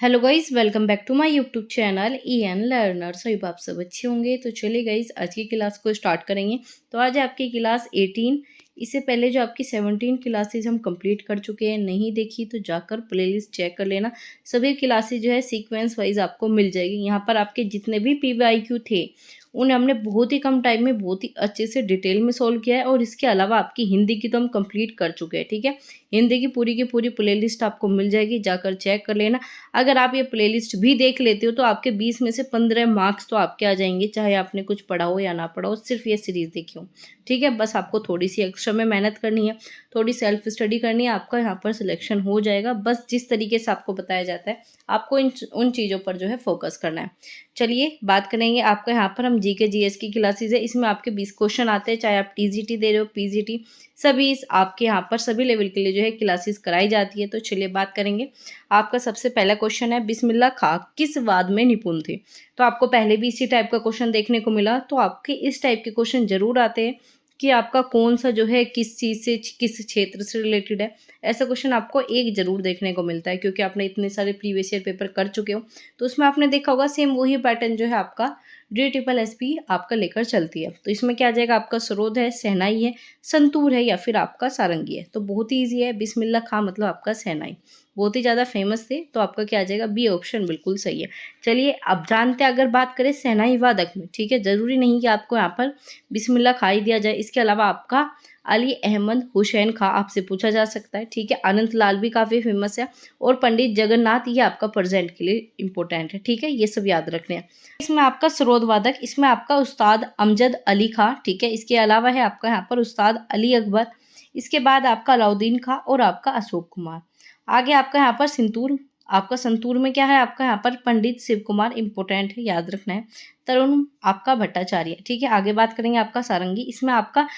Hello guys, welcome back to my YouTube channel EN learners. Hope आप सब अच्छे होंगे। तो चलिए गाइस, आज की क्लास को स्टार्ट करेंगे। तो आज आपकी क्लास 18। इससे पहले जो आपकी 17 क्लासेस हम कंप्लीट कर चुके हैं, नहीं देखी तो जाकर प्लेलिस्ट चेक कर लेना। सभी क्लासेस जो है सीक्वेंस वाइज आपको मिल जाएगी। यहाँ पर आपके जितने भी पीवाईक्यू थे उन्हें हमने बहुत ही कम टाइम में बहुत ही अच्छे से डिटेल में सोल्व किया है। और इसके अलावा आपकी हिंदी की तो हम कंप्लीट कर चुके हैं। ठीक है, हिंदी की पूरी प्लेलिस्ट आपको मिल जाएगी, जाकर चेक कर लेना। अगर आप ये प्लेलिस्ट भी देख लेते हो तो आपके 20 में से 15 मार्क्स तो आपके आ जाएंगे, चाहे आपने कुछ पढ़ा हो या ना पढ़ा हो, सिर्फ ये सीरीज देखी हो। ठीक है, बस आपको थोड़ी सी एक्स्ट्रा में मेहनत करनी है, थोड़ी सेल्फ स्टडी करनी है, आपका यहाँ पर सिलेक्शन हो जाएगा। बस जिस तरीके से आपको बताया जाता है आपको उन चीज़ों पर जो है फोकस करना है। चलिए बात करेंगे। आपका यहाँ पर हम जीके जीएस की क्लासेज है, इसमें आपके 20 क्वेश्चन आते हैं, चाहे आप टीजीटी दे रहे हो, पीजीटी, सभी आपके यहाँ पर सभी लेवल के लिए जो है क्लासेस कराई जाती है। तो चलिए बात करेंगे। आपका सबसे पहला क्वेश्चन है, बिस्मिल्लाह खां किस वाद में निपुण थे? तो आपको पहले भी इसी टाइप का क्वेश्चन देखने को मिला। तो आपके इस टाइप के क्वेश्चन जरूर आते हैं कि आपका कौन सा जो है किस चीज़ से, किस क्षेत्र से रिलेटेड है। ऐसा क्वेश्चन आपको एक जरूर देखने को मिलता है, क्योंकि आपने इतने सारे प्रीवियस ईयर पेपर कर चुके हो। तो उसमें आपने देखा होगा सेम वही पैटर्न जो है आपका DSSP आपका लेकर चलती है। तो इसमें क्या आ जाएगा, आपका सरोद है, शहनाई है, संतूर है या फिर आपका सारंगी है। तो बहुत ही ईजी है, बिस्मिल्लाह खां मतलब आपका शहनाई, बहुत ही ज़्यादा फेमस थे। तो आपका क्या आ जाएगा, बी ऑप्शन बिल्कुल सही है। चलिए अब जानते हैं, अगर बात करें शहनाई वादक में, ठीक है, ज़रूरी नहीं कि आपको यहाँ पर बिस्मिल्लाह खां ही दिया जाए। इसके अलावा आपका अली अहमद हुसैन खां आपसे पूछा जा सकता है। ठीक है, अनंत लाल भी काफ़ी फेमस है, और पंडित जगन्नाथ, ये आपका प्रेजेंट के लिए इंपॉर्टेंट है। ठीक है, ये सब याद रखने हैं। इसमें आपका सरोद वादक, इसमें आपका उस्ताद अमजद अली खां। ठीक है, इसके अलावा है आपका यहाँ पर उस्ताद अली अकबर, इसके बाद आपका अलाउद्दीन खां और आपका अशोक कुमार। आगे आपका यहाँ पर संतूर, आपका संतूर में क्या है, आपका यहाँ पर पंडित शिव कुमार इंपॉर्टेंट है, याद रखना है। तरुण आपका भट्टाचार्य। ठीक है, आगे बात करेंगे आपका सारंगी, इसमें आपका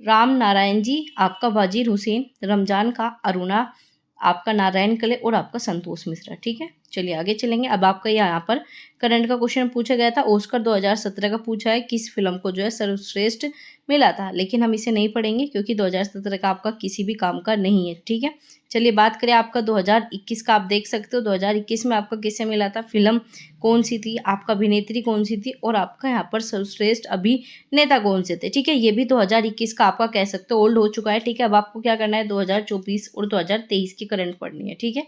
राम नारायण जी, आपका वजीर हुसैन, रमजान का, अरुणा, आपका नारायण कले और आपका संतोष मिश्रा। ठीक है, चलिए आगे चलेंगे। अब आपका यहाँ पर करंट का क्वेश्चन पूछा गया था, ऑस्कर 2017 का पूछा है, किस फिल्म को जो है सर्वश्रेष्ठ मिला था। लेकिन हम इसे नहीं पढ़ेंगे क्योंकि 2017 का आपका किसी भी काम का नहीं है। ठीक है, चलिए बात करें आपका 2021 का। आप देख सकते हो 2021 में आपका किसे मिला था, फिल्म कौन सी थी, आपका अभिनेत्री कौन सी थी, और आपका यहाँ पर सर्वश्रेष्ठ अभिनेता कौन से थे। ठीक है, ये भी 2021 का आपका कह सकते हो ओल्ड हो चुका है। ठीक है, अब आपको क्या करना है, 2024 और 2023 की करंट पढ़नी है। ठीक है,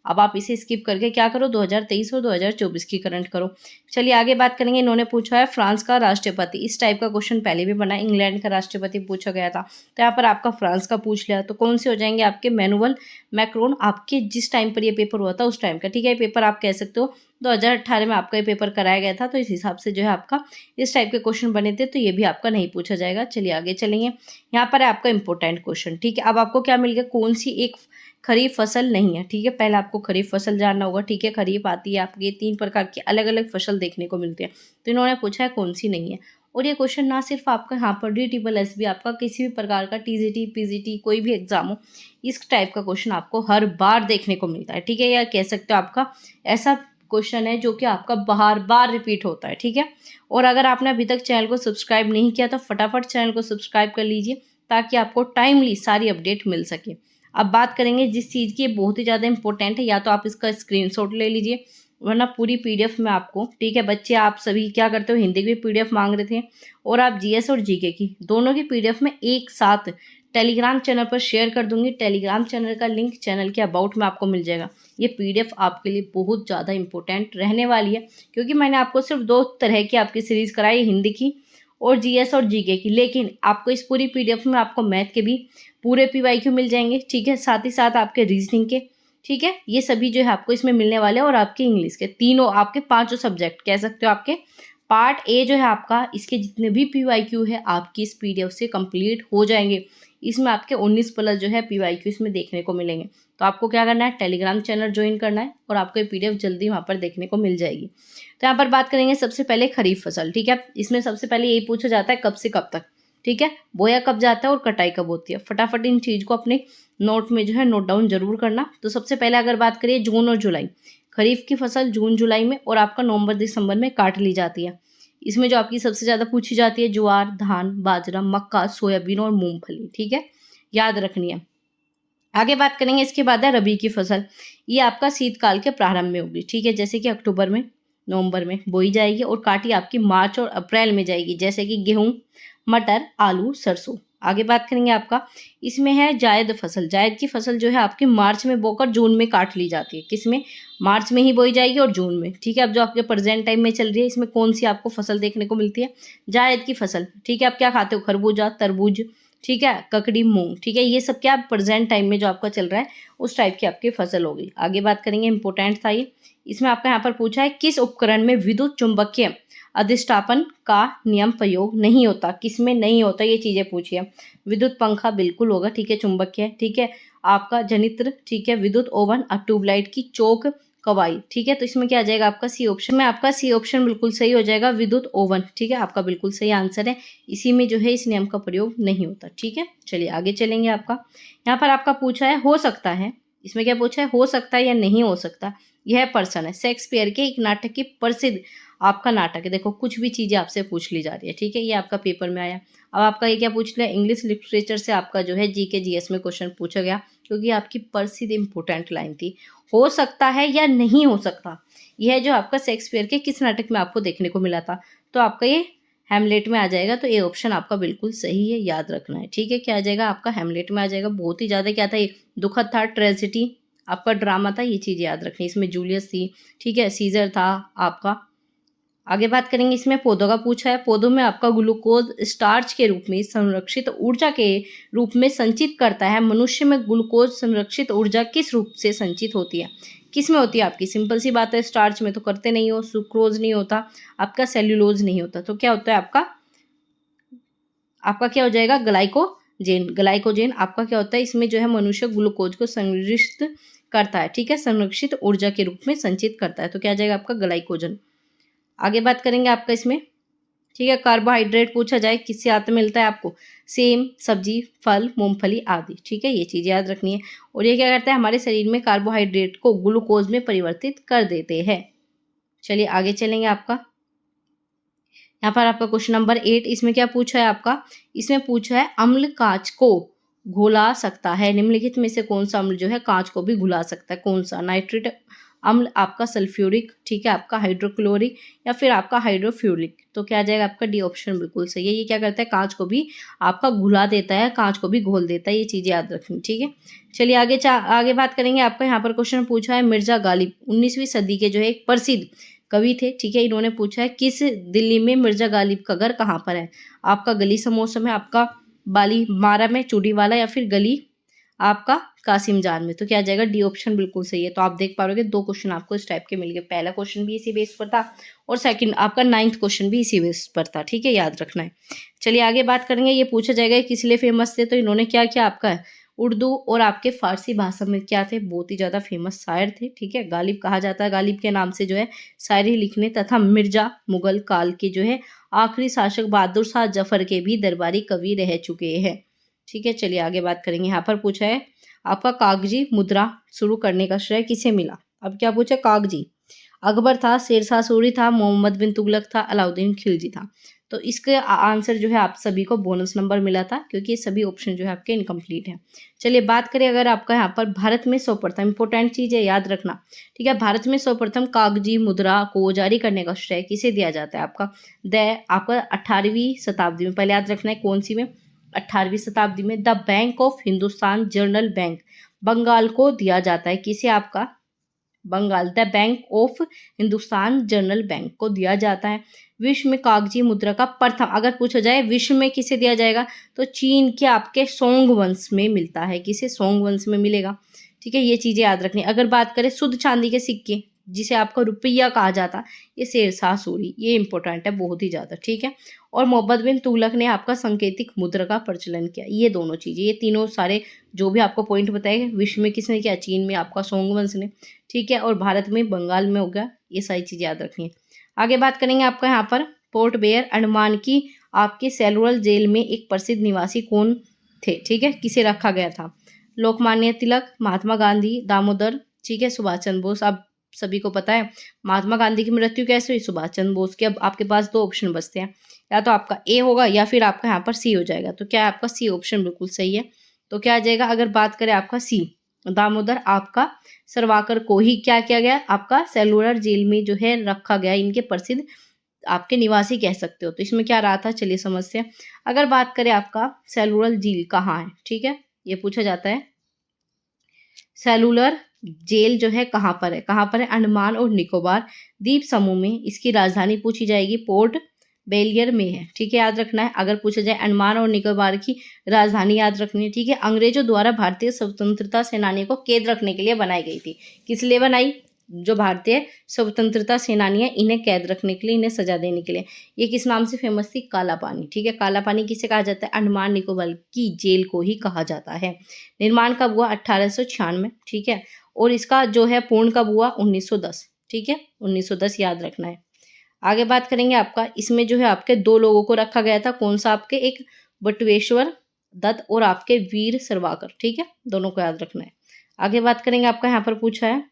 अब आप इसे स्किप करके क्या करो, 2023 और 2024 की करंट करो। चलिए आगे बात करेंगे। इन्होंने पूछा है फ्रांस का राष्ट्रपति, इस टाइप का क्वेश्चन पहले भी बना, इंग्लैंड का राष्ट्रपति पूछा गया था, तो यहाँ पर आपका फ्रांस का पूछ लिया। तो कौन से हो जाएंगे आपके, मैनुअल मैक्रोन, आपके जिस टाइम पर ये पेपर हुआ था उस टाइम का। ठीक है, ये पेपर आप कह सकते हो 2018 में आपका ये पेपर कराया गया था, तो इस हिसाब से जो है आपका इस टाइप के क्वेश्चन बने थे, तो ये भी आपका नहीं पूछा जाएगा। चलिए आगे चलेंगे। यहाँ पर है आपका इंपॉर्टेंट क्वेश्चन। ठीक है, अब आपको क्या मिल गया, कौन सी एक खरीफ फसल नहीं है। ठीक है, पहले आपको खरीफ फसल जानना होगा। ठीक है, खरीफ आती है आपके 3 प्रकार की अलग अलग फसल देखने को मिलती है, तो इन्होंने पूछा है कौन सी नहीं है। और ये क्वेश्चन ना सिर्फ आपका यहाँ पर DSSP, आपका किसी भी प्रकार का TGT PGT कोई भी एग्जाम हो, इस टाइप का क्वेश्चन आपको हर बार देखने को मिलता है। ठीक है, या कह सकते हो आपका ऐसा क्वेश्चन है जो कि आपका बार बार रिपीट होता है। ठीक है, और अगर आपने अभी तक चैनल को सब्सक्राइब नहीं किया तो फटाफट चैनल को सब्सक्राइब कर लीजिए, ताकि आपको टाइमली सारी अपडेट मिल सके। अब बात करेंगे जिस चीज़ की बहुत ही ज़्यादा इंपॉर्टेंट है, या तो आप इसका स्क्रीनशॉट ले लीजिए, वरना पूरी PDF में आपको, ठीक है बच्चे, आप सभी क्या करते हो, हिंदी की भी PDF मांग रहे थे, और आप GS और GK की दोनों की PDF में एक साथ टेलीग्राम चैनल पर शेयर कर दूंगी। टेलीग्राम चैनल का लिंक चैनल के अबाउट में आपको मिल जाएगा। ये PDF आपके लिए बहुत ज़्यादा इंपॉर्टेंट रहने वाली है, क्योंकि मैंने आपको सिर्फ 2 तरह की आपकी सीरीज़ कराई, हिंदी की और GS और GK की, लेकिन आपको इस पूरी PDF में आपको मैथ के भी पूरे PYQ मिल जाएंगे। ठीक है, साथ ही साथ आपके रीजनिंग के, ठीक है, ये सभी जो है आपको इसमें मिलने वाले हैं, और आपके इंग्लिश के तीनों, आपके 5 सब्जेक्ट कह सकते हो, आपके पार्ट ए जो है आपका, इसके जितने भी PYQ है आपकी इस PDF से कंप्लीट हो जाएंगे। इसमें आपके 19+ जो है PYQ इसमें देखने को मिलेंगे। तो आपको क्या करना है, टेलीग्राम चैनल ज्वाइन करना है, और आपको ये PDF जल्दी वहाँ पर देखने को मिल जाएगी। तो यहाँ पर बात करेंगे सबसे पहले खरीफ फसल। ठीक है, इसमें सबसे पहले यही पूछा जाता है कब से कब तक। ठीक है, बोया कब जाता है और कटाई कब होती है। फटाफट इन चीज़ को अपने नोट में जो है नोट डाउन जरूर करना। तो सबसे पहले अगर बात करिए जून और जुलाई, खरीफ की फसल जून जुलाई में, और आपका नवंबर दिसंबर में काट ली जाती है। इसमें जो आपकी सबसे ज़्यादा पूछी जाती है ज्वार, धान, बाजरा, मक्का, सोयाबीन और मूंगफली। ठीक है, याद रखनी है। आगे बात करेंगे इसके बाद है रबी की फसल। ये आपका शीतकाल के प्रारंभ में होगी, ठीक है, जैसे कि अक्टूबर में, नवंबर में बोई जाएगी और काटी आपकी मार्च और अप्रैल में जाएगी, जैसे कि गेहूं, मटर, आलू, सरसों। आगे बात करेंगे आपका, इसमें है जायद फसल। जायद की फसल जो है आपकी मार्च में बोकर जून में काट ली जाती है। किसमें? मार्च में ही बोई जाएगी और जून में, ठीक है। अब जो आपके प्रेजेंट टाइम में चल रही है, इसमें कौन सी आपको फसल देखने को मिलती है? जायद की फसल, ठीक है। आप क्या खाते हो? खरबूजा, तरबूज, ठीक है, ककड़ी, मूंग, ठीक है। ये सब क्या प्रेजेंट टाइम में जो आपका चल रहा है उस टाइप की आपकी फसल होगी। आगे बात करेंगे, इंपोर्टेंट था ये। इसमें आपका यहाँ पर पूछा है किस उपकरण में विद्युत चुंबकीय अधिष्ठापन का नियम प्रयोग नहीं होता? किसमें नहीं होता? ये चीजें पूछी है। विद्युत पंखा बिल्कुल होगा, ठीक है, चुंबकीय, ठीक है। आपका जनित्र, ठीक है, विद्युत ओवन और ट्यूबलाइट की चौक कवाई, ठीक है। तो इसमें क्या आ जाएगा आपका सी ऑप्शन में, आपका सी ऑप्शन बिल्कुल सही हो जाएगा, विद्युत ओवन, ठीक है, आपका बिल्कुल सही आंसर है। इसी में जो है इस नियम का प्रयोग नहीं होता, ठीक है। चलिए आगे चलेंगे। आपका यहाँ पर आपका पूछा है हो सकता है, इसमें क्या पूछा है? हो सकता है या नहीं हो सकता। यह पर्सन है शेक्सपियर के एक नाटक की प्रसिद्ध आपका नाटक है। देखो कुछ भी चीजें आपसे पूछ ली जा रही है, ठीक है, ये आपका पेपर में आया। अब आपका ये क्या पूछ लिया? इंग्लिश लिटरेचर से आपका जो है जीके जीएस में क्वेश्चन पूछा गया, क्योंकि आपकी प्रसिद्ध इंपोर्टेंट लाइन थी। हो सकता है या नहीं हो सकता, यह जो आपका शेक्सपियर के किस नाटक में आपको देखने को मिला था? तो आपका ये हैमलेट में आ जाएगा। तो ये ऑप्शन आपका बिल्कुल सही है, याद रखना है, ठीक है। क्या आ जाएगा आपका? हैमलेट में आ जाएगा। बहुत ही ज्यादा क्या था ये? दुखद था, ट्रेजिडी आपका ड्रामा था, ये चीज याद रखनी। इसमें जूलियस थी, ठीक है, सीजर था आपका। आगे बात करेंगे, इसमें पौधों का पूछा है। पौधों में आपका ग्लूकोज स्टार्च के रूप में संरक्षित ऊर्जा के रूप में संचित करता है। मनुष्य में ग्लूकोज संरक्षित ऊर्जा किस रूप से संचित होती है? किस में होती है आपकी? सिंपल सी बात है, स्टार्च में तो करते नहीं हो, सुक्रोज नहीं होता आपका, सेल्यूलोज नहीं होता, तो क्या होता है आपका? आपका क्या हो जाएगा? ग्लाइकोजेन। ग्लाइकोजेन आपका क्या होता है? इसमें जो है मनुष्य ग्लूकोज को संरक्षित करता है, ठीक है, संरक्षित ऊर्जा के रूप में संचित करता है। तो क्या आ जाएगा आपका? ग्लाइकोजन। आगे बात करेंगे आपका इसमें, ठीक है, कार्बोहाइड्रेट पूछा जाए किससे आता मिलता है आपको? सेम, सब्जी, फल, मूंगफली आदि, ठीक है, ये चीज याद रखनी है। और ये क्या करता है? हमारे शरीर में कार्बोहाइड्रेट को ग्लूकोज में परिवर्तित कर देते हैं। चलिए आगे चलेंगे। आपका यहाँ पर आपका क्वेश्चन नंबर 8, इसमें क्या पूछा है आपका? इसमें पूछा है अम्ल कांच को घुला सकता है। निम्नलिखित में से कौन सा अम्ल जो है कांच को भी घुला सकता है? कौन सा? नाइट्रेट अम्ल, आपका सल्फ्यूरिक, ठीक है, आपका हाइड्रोक्लोरिक, या फिर आपका हाइड्रोफ्यूरिक। तो क्या आ जाएगा आपका? डी ऑप्शन बिल्कुल सही है। ये क्या करता है? कांच को भी आपका घुला देता है, कांच को भी घोल देता है, ये चीजें याद रखनी, ठीक है। चलिए आगे बात करेंगे। आपका यहाँ पर क्वेश्चन पूछा है मिर्जा गालिब 19वीं सदी के जो है एक प्रसिद्ध कवि थे, ठीक है। इन्होंने पूछा है किस दिल्ली में मिर्जा गालिब का घर कहाँ पर है? आपका गली समोसा में, आपका बाली मारा में, चूड़ीवाला, या फिर गली आपका कासिम जान में। तो क्या आ जाएगा? डी ऑप्शन बिल्कुल सही है। तो आप देख पा रहे हो 2 क्वेश्चन आपको इस टाइप के मिल गए। पहला क्वेश्चन भी इसी बेस पर था और सेकंड आपका 9th क्वेश्चन भी इसी बेस पर था, ठीक है, याद रखना है। चलिए आगे बात करेंगे। ये पूछा जाएगा किस लिए फेमस थे? तो इन्होंने क्या किया आपका? उर्दू और आपके फारसी भाषा में क्या थे? बहुत ही ज्यादा फेमस शायर थे, ठीक है। गालिब कहा जाता है, गालिब के नाम से जो है शायरी लिखने, तथा मिर्जा मुगल काल के जो है आखिरी शासक बहादुर शाह जफर के भी दरबारी कवि रह चुके हैं, ठीक है। चलिए आगे बात करेंगे। यहाँ पर पूछा है आपका कागजी मुद्रा शुरू करने का श्रेय किसे मिला? अब क्या पूछा? कागजी, अकबर था, शेरशाह सूरी था, मोहम्मद बिन तुगलक था, अलाउद्दीन खिलजी था। तो इसके आंसर जो है आप सभी को बोनस नंबर मिला था, क्योंकि ये सभी ऑप्शन जो है आपके इनकम्प्लीट हैं। चलिए बात करें अगर आपका यहाँ पर भारत में सर्वप्रथम, इंपॉर्टेंट चीज है याद रखना, ठीक है, भारत में सर्वप्रथम कागजी मुद्रा को जारी करने का श्रेय किसे दिया जाता है? आपका 18वीं शताब्दी में, पहले याद रखना है कौन सी में? 18वीं शताब्दी में the bank of Hindustan general bank Bengal को दिया जाता है। किसे? आपका Bengal, the bank of Hindustan general bank को दिया जाता है। विश्व में कागजी मुद्रा का प्रथम, अगर पूछा जाए विश्व में किसे दिया जाएगा, तो चीन के आपके सोंग वंश में मिलता है। किसे? सोंग वंश में मिलेगा, ठीक है, ये चीजें याद रखनी। अगर बात करें शुद्ध चांदी के सिक्के, जिसे आपका रुपया कहा जाता, ये शेरशाह सूरी, ये इंपॉर्टेंट है बहुत ही ज्यादा, ठीक है। और मोहम्मद बिन तुगलक ने आपका सांकेतिक मुद्रा का प्रचलन किया। ये दोनों चीजें, ये तीनों सारे जो भी आपको पॉइंट बताए गए, विश्व में किसने किया? चीन में आपका सोंग वंश ने, ठीक है, और भारत में बंगाल में हो गया। ये सारी चीजें याद रखनी है। आगे बात करेंगे आपका यहाँ पर पोर्ट बेयर अंडमान की आपके सेलुलर जेल में एक प्रसिद्ध निवासी कौन थे? ठीक है, किसे रखा गया था? लोकमान्य तिलक, महात्मा गांधी, दामोदर, ठीक है, सुभाष चंद्र बोस। आप सभी को पता है महात्मा गांधी की मृत्यु कैसे हुई? सुभाष चंद्र बोस की। अब आपके पास 2 ऑप्शन बचते हैं, या तो आपका ए होगा या फिर आपका यहाँ पर सी हो जाएगा। तो क्या है आपका सी ऑप्शन बिल्कुल सही है, तो क्या आ जाएगा, अगर बात करें आपका सी दामोदर आपका सरवाकर को ही क्या किया गया, आपका सेलुलर जेल में जो है रखा गया, इनके प्रसिद्ध आपके निवासी कह सकते हो। तो इसमें क्या रहा था, चलिए समझते हैं। अगर बात करें आपका सेलुलर जेल कहाँ है, ठीक है, ये पूछा जाता है। सेलुलर जेल जो है कहाँ पर है, कहाँ पर है, अंडमान और निकोबार द्वीप समूह में। इसकी राजधानी पूछी जाएगी, पोर्ट बेलियर में है, ठीक है, याद रखना है। अगर पूछा जाए अंडमान और निकोबार की राजधानी याद रखनी है, ठीक है। अंग्रेजों द्वारा भारतीय स्वतंत्रता सेनानियों को कैद रखने के लिए बनाई गई थी। किस लिए बनाई, जो भारतीय स्वतंत्रता सेनानी है इन्हें कैद रखने के लिए, इन्हें सजा देने के लिए। ये किस नाम से फेमस थी, काला पानी, ठीक है। काला पानी किसे कहा जाता है, अंडमान निकोबार की जेल को ही कहा जाता है। निर्माण कब हुआ, 1896, ठीक है। और इसका जो है पूर्ण कब हुआ, 1910, ठीक है, 1910 याद रखना है। आगे बात करेंगे आपका, इसमें जो है आपके दो लोगों को रखा गया था, कौन सा, आपके एक बटुकेश्वर दत्त और आपके वीर सरवाकर, ठीक है, दोनों को याद रखना है। आगे बात करेंगे आपका, यहाँ पर पूछा है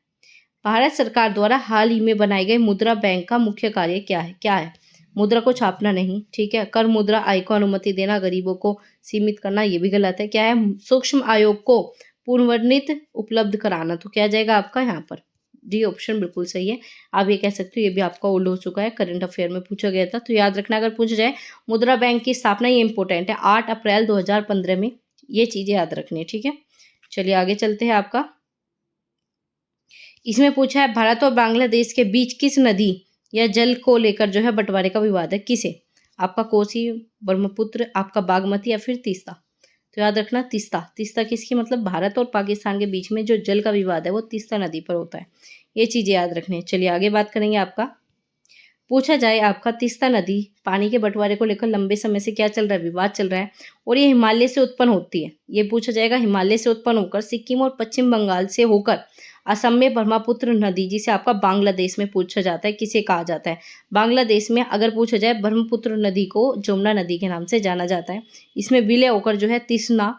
भारत सरकार द्वारा हाल ही में बनाए गए मुद्रा बैंक का मुख्य कार्य क्या है, क्या है, मुद्रा को छापना नहीं, ठीक है। कर मुद्रा आय को अनुमति देना, गरीबों को सीमित करना, ये भी गलत है। क्या है, सूक्ष्म आयोग को पुनर्वर्णित उपलब्ध कराना। तो क्या जाएगा आपका यहाँ पर, डी ऑप्शन बिल्कुल सही है। आप ये कह सकते हो, ये भी आपका ओल्ड हो चुका है, करंट अफेयर में पूछा गया था। तो याद रखना, अगर पूछा जाए मुद्रा बैंक की स्थापना, ये इंपॉर्टेंट है, 8 अप्रैल 2015 में, ये चीजें याद रखनी है, ठीक है। चलिए आगे चलते हैं आपका, इसमें पूछा है भारत और बांग्लादेश के बीच किस नदी या जल को लेकर जो है बंटवारे का विवाद है, किसे, आपका कोसी, ब्रह्मपुत्र, आपका बागमती या फिर तीस्ता। तो याद रखना तीस्ता, तीस्ता किसकी, मतलब भारत और पाकिस्तान के बीच में जो जल का विवाद है वो तीस्ता नदी पर होता है, ये चीजें याद रखनी है। चलिए आगे बात करेंगे आपका, पूछा जाए आपका तीस्ता नदी पानी के बंटवारे को लेकर लंबे समय से क्या चल रहा है, विवाद चल रहा है, और ये हिमालय से उत्पन्न होती है। ये पूछा जाएगा, हिमालय से उत्पन्न होकर सिक्किम और पश्चिम बंगाल से होकर असम में ब्रह्मपुत्र नदी, जिसे आपका बांग्लादेश में पूछा जाता है, किसे कहा जाता है, बांग्लादेश में अगर पूछा जाए ब्रह्मपुत्र नदी को जमुना नदी के नाम से जाना जाता है। इसमें विलय होकर जो है तिस्ना,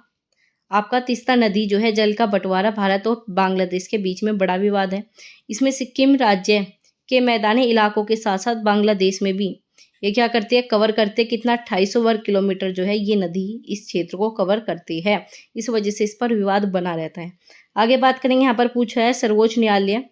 आपका तीस्ता नदी जो है जल का बंटवारा भारत और बांग्लादेश के बीच में बड़ा विवाद है। इसमें सिक्किम राज्य के मैदानी इलाकों के साथ साथ बांग्लादेश में भी ये क्या करती है, कवर करते, कितना, 250 वर्ग किलोमीटर जो है ये नदी इस क्षेत्र को कवर करती है। इस वजह से इस पर विवाद बना रहता है। आगे बात करेंगे, यहाँ पर पूछा है सर्वोच्च न्यायालय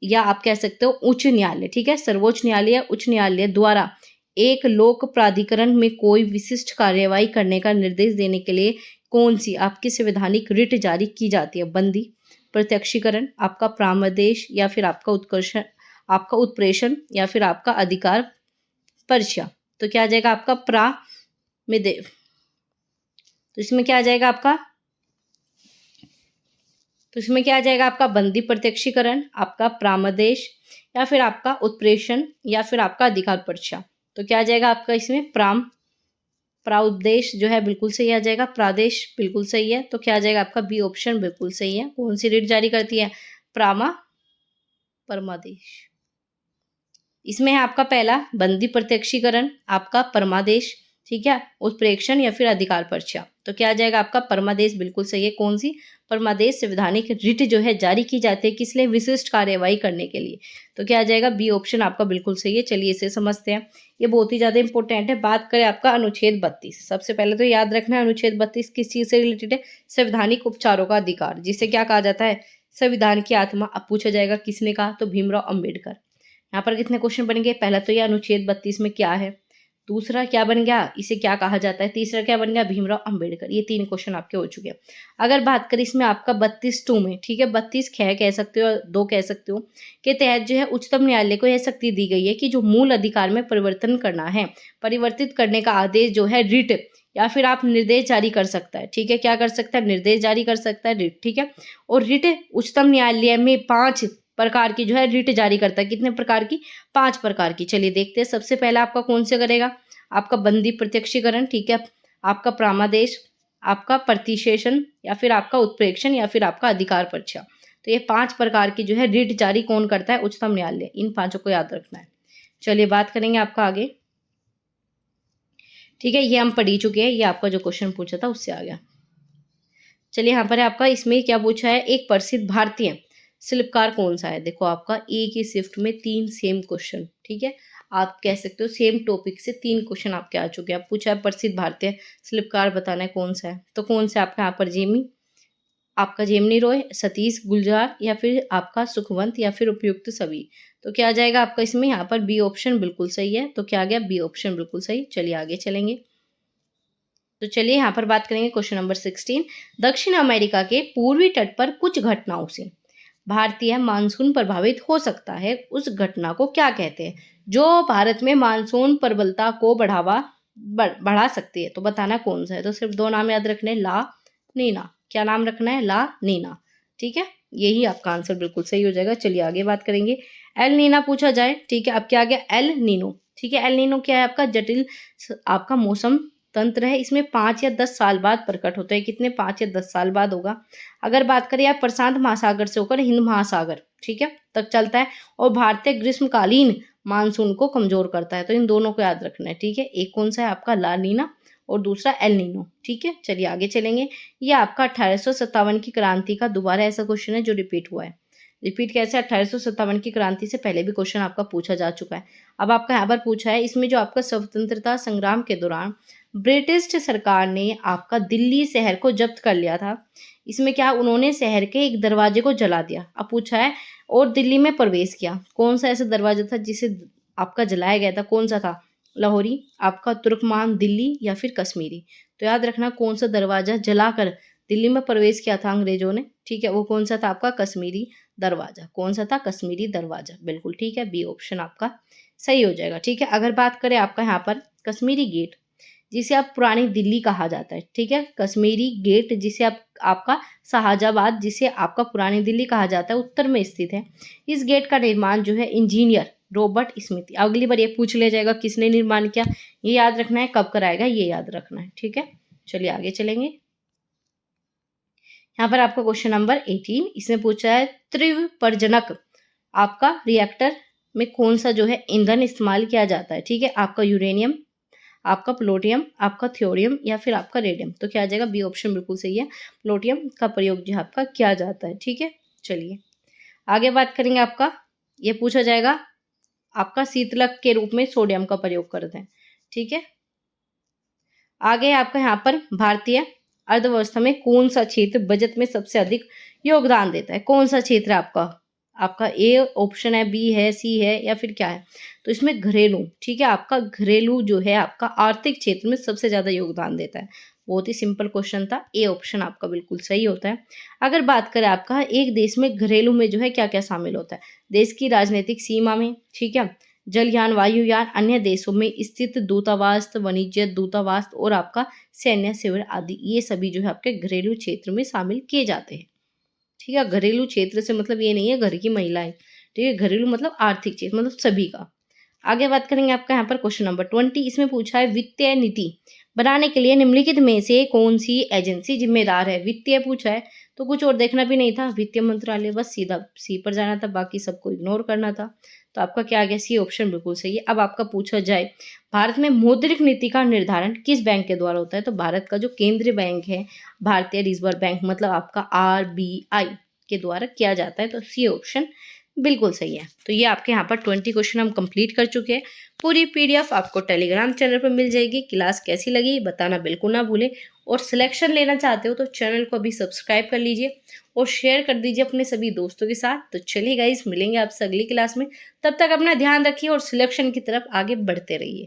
या आप कह सकते हो उच्च न्यायालय, ठीक है, सर्वोच्च न्यायालय या उच्च न्यायालय द्वारा एक लोक प्राधिकरण में कोई विशिष्ट कार्यवाही करने का निर्देश देने के लिए कौन सी आपकी संवैधानिक रिट जारी की जाती है, बंदी, प्रत्यक्षीकरण, आपका प्रामदेश या फिर आपका उत्कर्षण, आपका उत्प्रेषण या फिर आपका अधिकार पर्चा। तो क्या आ जाएगा आपका प्रा में दे, तो इसमें क्या आ जाएगा आपका, तो इसमें क्या आ जाएगा आपका बंदी प्रत्यक्षीकरण, आपका प्रामदेश या फिर आपका उत्प्रेषण या फिर आपका अधिकार पर्चा। तो क्या आ जाएगा आपका इसमें प्राउदेश जो है बिल्कुल सही आ जाएगा, प्रादेश बिल्कुल सही है। तो क्या आ जाएगा आपका बी ऑप्शन बिल्कुल सही है। कौन सी रिट जारी करती है, परमादेश। इसमें है आपका पहला बंदी प्रत्यक्षीकरण, आपका परमादेश, ठीक है, उत्प्रेक्षण या फिर अधिकार पर्चा। तो क्या आ जाएगा आपका परमादेश बिल्कुल सही है। कौन सी, परमादेश संवैधानिक रिट जो है जारी की जाती है किस लिए, विशिष्ट कार्यवाही करने के लिए। तो क्या आ जाएगा बी ऑप्शन आपका बिल्कुल सही है। चलिए इसे समझते हैं, ये बहुत ही ज्यादा इंपॉर्टेंट है। बात करें आपका अनुच्छेद 32, सबसे पहले तो याद रखना है अनुच्छेद 32 किस चीज से रिलेटेड है, संवैधानिक उपचारों का अधिकार, जिसे क्या कहा जाता है, संविधान की आत्मा। अब पूछा जाएगा किसने कहा, तो भीमराव अंबेडकर। यहाँ पर कितने क्वेश्चन बनेंगे, पहला तो ये अनुच्छेद 32 में क्या है, दूसरा क्या बन गया, इसे क्या कहा जाता है, तीसरा क्या बन गया, भीमराव अंबेडकर। ये 3 क्वेश्चन आपके हो चुके हैं। अगर बात करें इसमें आपका 32(2) में, ठीक है, 32 ख कह सकते हो, 2 कह सकते हो, के तहत जो है उच्चतम न्यायालय को यह शक्ति दी गई है कि जो मूल अधिकार में परिवर्तन करना है, परिवर्तित करने का आदेश जो है रिट या फिर आप निर्देश जारी कर सकता है, ठीक है, क्या कर सकता है, निर्देश जारी कर सकता है, रिट, ठीक है। और रिट उच्चतम न्यायालय में 5 प्रकार की जो है रिट जारी करता है, कितने प्रकार की, 5 प्रकार की। चलिए देखते हैं, सबसे पहला आपका कौन से करेगा, आपका बंदी प्रत्यक्षीकरण, ठीक है, आपका प्रामादेश, आपका प्रतिशेषण या फिर आपका उत्प्रेक्षण या फिर आपका अधिकार पर्चा। तो ये 5 प्रकार की जो है रिट जारी कौन करता है, उच्चतम न्यायालय। इन 5 को याद रखना है। चलिए बात करेंगे आपका आगे, ठीक है, ये हम पढ़ ही चुके हैं, ये आपका जो क्वेश्चन पूछा था उससे आ गया। चलिए यहाँ पर आपका इसमें क्या पूछा है, एक प्रसिद्ध भारतीय शिल्पकार कौन सा है। देखो आपका एक ही शिफ्ट में 3 सेम क्वेश्चन, ठीक है। आप कह सकते हो सेम टॉपिक से 3 क्वेश्चन आपके आ चुके हैं। आप पूछा है प्रसिद्ध भारतीय शिल्पकार बताना है कौन सा है, तो कौन सा आपका यहाँ पर आपका जेमिनी रॉय, सतीश गुलजार या फिर आपका सुखवंत या फिर उपयुक्त सभी। तो क्या आ जाएगा आपका इसमें यहाँ पर बी ऑप्शन बिल्कुल सही है। तो क्या आ गया बी ऑप्शन बिल्कुल सही। चलिए आगे चलेंगे। तो चलिए यहाँ पर बात करेंगे क्वेश्चन नंबर 16। दक्षिण अमेरिका के पूर्वी तट पर कुछ घटनाओं से भारतीय मानसून प्रभावित हो सकता है, उस घटना को क्या कहते हैं जो भारत में मानसून प्रबलता को बढ़ा सकती है। तो बताना कौन सा है। तो सिर्फ 2 नाम याद रखने, ला नीना। क्या नाम रखना है, ला नीना। ठीक है, यही आपका आंसर बिल्कुल सही हो जाएगा। चलिए आगे बात करेंगे। एल नीना पूछा जाए, ठीक है। अब क्या आ गया, एल नीनो। ठीक है, एल नीनो क्या है आपका जटिल आपका मौसम तंत्र है। इसमें 5 या 10 साल बाद प्रकट होता है। कितने, 5 या 10 साल बाद होगा। अगर बात करें आप प्रशांत महासागर से होकर हिंद महासागर, ठीक है, तक चलता है और भारतीय ग्रीष्मकालीन मानसून को कमजोर करता है। तो इन दोनों को याद रखना है। ठीक है, एक कौन सा है आपका ला नीना और दूसरा एल नीनो। ठीक है, चलिए आगे चलेंगे। ये आपका 1857 की क्रांति का दोबारा ऐसा क्वेश्चन है जो रिपीट हुआ है। रिपीट कैसे, 1857 की क्रांति से पहले भी क्वेश्चन आपका पूछा जा चुका है। अब आपका यहाँ पर पूछा है, इसमें जो आपका स्वतंत्रता संग्राम के दौरान ब्रिटिश सरकार ने आपका दिल्ली शहर को जब्त कर लिया था। इसमें क्या, उन्होंने शहर के एक दरवाजे को जला दिया। अब पूछा है और दिल्ली में प्रवेश किया। कौन सा ऐसा दरवाजा था जिसे आपका जलाया गया था, कौन सा था, लाहौरी, आपका तुर्कमान दिल्ली या फिर कश्मीरी। तो याद रखना कौन सा दरवाजा जलाकर दिल्ली में प्रवेश किया था अंग्रेजों ने। ठीक है, वो कौन सा था आपका कश्मीरी दरवाजा। कौन सा था, कश्मीरी दरवाजा। बिल्कुल ठीक है, बी ऑप्शन आपका सही हो जाएगा। ठीक है, अगर बात करें आपका यहाँ पर कश्मीरी गेट जिसे आप पुरानी दिल्ली कहा जाता है। ठीक है, कश्मीरी गेट जिसे आपका शाहजहाबाद जिसे आपका पुरानी दिल्ली कहा जाता है उत्तर में स्थित है। इस गेट का निर्माण जो है इंजीनियर रॉबर्ट स्मिथ, अगली बार ये पूछ लिया जाएगा किसने निर्माण किया, ये याद रखना है, कब कराएगा ये याद रखना है। ठीक है, चलिए आगे चलेंगे। यहाँ पर आपका क्वेश्चन नंबर 18, इसमें पूछा है त्रिव परजनक आपका रिएक्टर में कौन सा जो है ईंधन इस्तेमाल किया जाता है। ठीक है, आपका यूरेनियम, आपका प्लूटोनियम, आपका थ्योरियम या फिर आपका रेडियम। तो क्या आ जाएगा, बी ऑप्शन बिल्कुल सही है, प्लूटोनियम का प्रयोग जो है आपका किया जाता है। ठीक है, चलिए आगे बात करेंगे। आपका ये पूछा जाएगा आपका शीतलक के रूप में सोडियम का प्रयोग करते हैं। ठीक है, आगे आपका यहाँ पर भारतीय अर्थव्यवस्था में कौन सा क्षेत्र बजट में सबसे अधिक योगदान देता है। कौन सा क्षेत्र है आपका, आपका ए ऑप्शन है, बी है, सी है या फिर क्या है। तो इसमें घरेलू, ठीक है, आपका घरेलू जो है आपका आर्थिक क्षेत्र में सबसे ज्यादा योगदान देता है। बहुत ही सिंपल क्वेश्चन था, ए ऑप्शन आपका बिल्कुल सही होता है। अगर बात करें आपका एक देश में घरेलू में जो है क्या क्या शामिल होता है, देश की राजनीतिक सीमा में, ठीक है, जलयान, वायुयान, अन्य देशों में स्थित दूतावास, वाणिज्य दूतावास और आपका सैन्य शिविर आदि, ये सभी जो है आपके घरेलू क्षेत्र में शामिल किए जाते हैं। ठीक है, घरेलू क्षेत्र से मतलब ये नहीं है घर की महिलाएं। ठीक है, घरेलू मतलब आर्थिक क्षेत्र मतलब सभी का। आगे बात करेंगे आपका यहाँ पर क्वेश्चन नंबर 20, इसमें पूछा है वित्तीय नीति बनाने के लिए निम्नलिखित में से कौन सी एजेंसी जिम्मेदार है। वित्तीय पूछा है तो कुछ और देखना भी नहीं था, वित्तीय मंत्रालय, बस सीधा सी पर जाना था, बाकी सबको इग्नोर करना था। तो आपका क्या आ गया, सी ऑप्शन बिल्कुल सही है। अब आपका पूछा जाए भारत में मौद्रिक नीति का निर्धारण किस बैंक के द्वारा होता है। तो भारत का जो केंद्रीय बैंक है भारतीय रिजर्व बैंक मतलब आपका RBI के द्वारा किया जाता है। तो सी ऑप्शन बिल्कुल सही है। तो ये आपके यहाँ पर 20 क्वेश्चन हम कंप्लीट कर चुके हैं। पूरी PDF आपको टेलीग्राम चैनल पर मिल जाएगी। क्लास कैसी लगी बताना बिल्कुल ना भूलें, और सिलेक्शन लेना चाहते हो तो चैनल को अभी सब्सक्राइब कर लीजिए और शेयर कर दीजिए अपने सभी दोस्तों के साथ। तो चलिए गाइस, मिलेंगे आपसे अगली क्लास में, तब तक अपना ध्यान रखिए और सिलेक्शन की तरफ आगे बढ़ते रहिए।